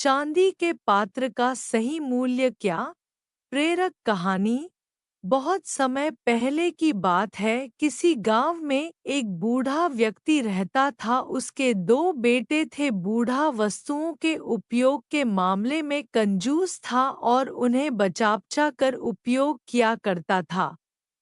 चांदी के पात्र का सही मूल्य क्या? प्रेरक कहानी। बहुत समय पहले की बात है। किसी गांव में एक बूढ़ा व्यक्ति रहता था। उसके दो बेटे थे। बूढ़ा वस्तुओं के उपयोग के मामले में कंजूस था और उन्हें बचा कर उपयोग किया करता था।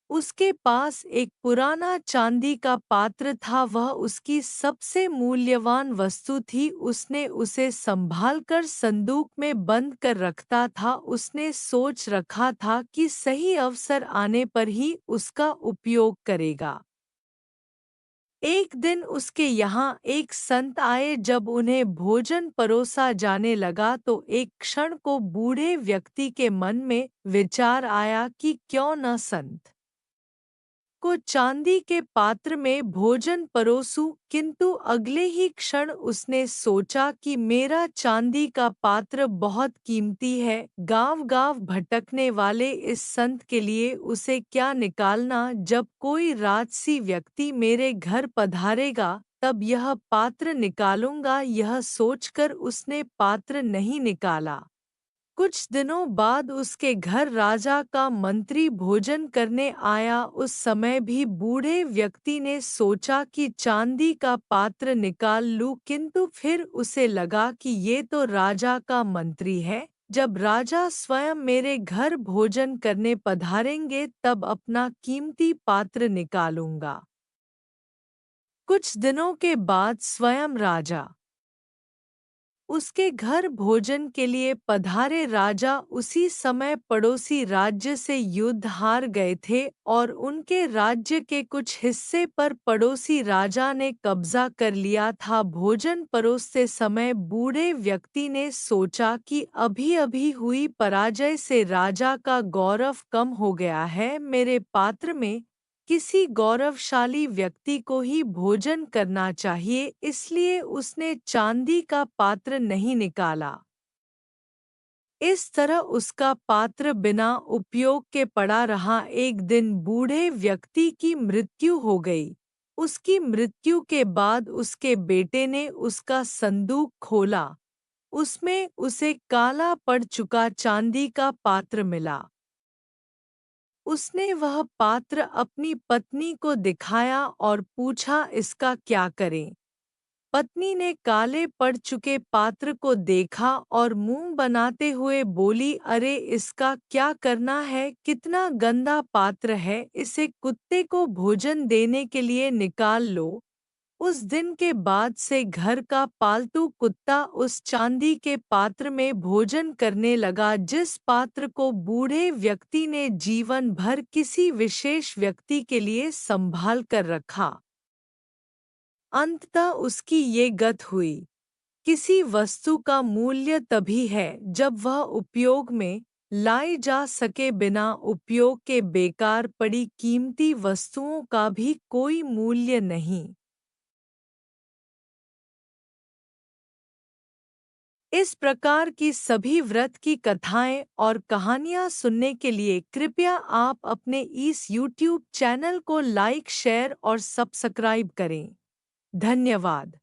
उसके पास एक पुराना चांदी का पात्र था। वह उसकी सबसे मूल्यवान वस्तु थी। उसने उसे संभालकर संदूक में बंद कर रखता था। उसने सोच रखा था कि सही अवसर आने पर ही उसका उपयोग करेगा। एक दिन उसके यहाँ एक संत आए। जब उन्हें भोजन परोसा जाने लगा तो एक क्षण को बूढ़े व्यक्ति के मन में विचार आया कि क्यों न संत को चांदी के पात्र में भोजन परोसूं। किंतु अगले ही क्षण उसने सोचा कि मेरा चांदी का पात्र बहुत कीमती है। गांव-गांव भटकने वाले इस संत के लिए उसे क्या निकालना। जब कोई राजसी व्यक्ति मेरे घर पधारेगा तब यह पात्र निकालूंगा। यह सोचकर उसने पात्र नहीं निकाला। कुछ दिनों बाद उसके घर राजा का मंत्री भोजन करने आया। उस समय भी बूढ़े व्यक्ति ने सोचा कि चांदी का पात्र निकाल लूं। किंतु फिर उसे लगा कि ये तो राजा का मंत्री है। जब राजा स्वयं मेरे घर भोजन करने पधारेंगे तब अपना कीमती पात्र निकालूंगा। कुछ दिनों के बाद स्वयं राजा उसके घर भोजन के लिए पधारे। राजा उसी समय पड़ोसी राज्य से युद्ध हार गए थे और उनके राज्य के कुछ हिस्से पर पड़ोसी राजा ने कब्जा कर लिया था। भोजन परोसते समय बूढ़े व्यक्ति ने सोचा कि अभी-अभी हुई पराजय से राजा का गौरव कम हो गया है। मेरे पात्र में किसी गौरवशाली व्यक्ति को ही भोजन करना चाहिए। इसलिए उसने चांदी का पात्र नहीं निकाला। इस तरह उसका पात्र बिना उपयोग के पड़ा रहा। एक दिन बूढ़े व्यक्ति की मृत्यु हो गई। उसकी मृत्यु के बाद उसके बेटे ने उसका संदूक खोला। उसमें उसे काला पड़ चुका चांदी का पात्र मिला। उसने वह पात्र अपनी पत्नी को दिखाया और पूछा, इसका क्या करें? पत्नी ने काले पड़ चुके पात्र को देखा और मुंह बनाते हुए बोली, अरे इसका क्या करना है? कितना गंदा पात्र है। इसे कुत्ते को भोजन देने के लिए निकाल लो। उस दिन के बाद से घर का पालतू कुत्ता उस चांदी के पात्र में भोजन करने लगा जिस पात्र को बूढ़े व्यक्ति ने जीवन भर किसी विशेष व्यक्ति के लिए संभाल कर रखा। अंततः उसकी ये गत हुई। किसी वस्तु का मूल्य तभी है जब वह उपयोग में लाई जा सके। बिना उपयोग के बेकार पड़ी कीमती वस्तुओं का भी कोई मूल्य नहीं। इस प्रकार की सभी व्रत की कथाएं और कहानियां सुनने के लिए कृपया आप अपने इस YouTube चैनल को लाइक, शेयर और सब्सक्राइब करें। धन्यवाद।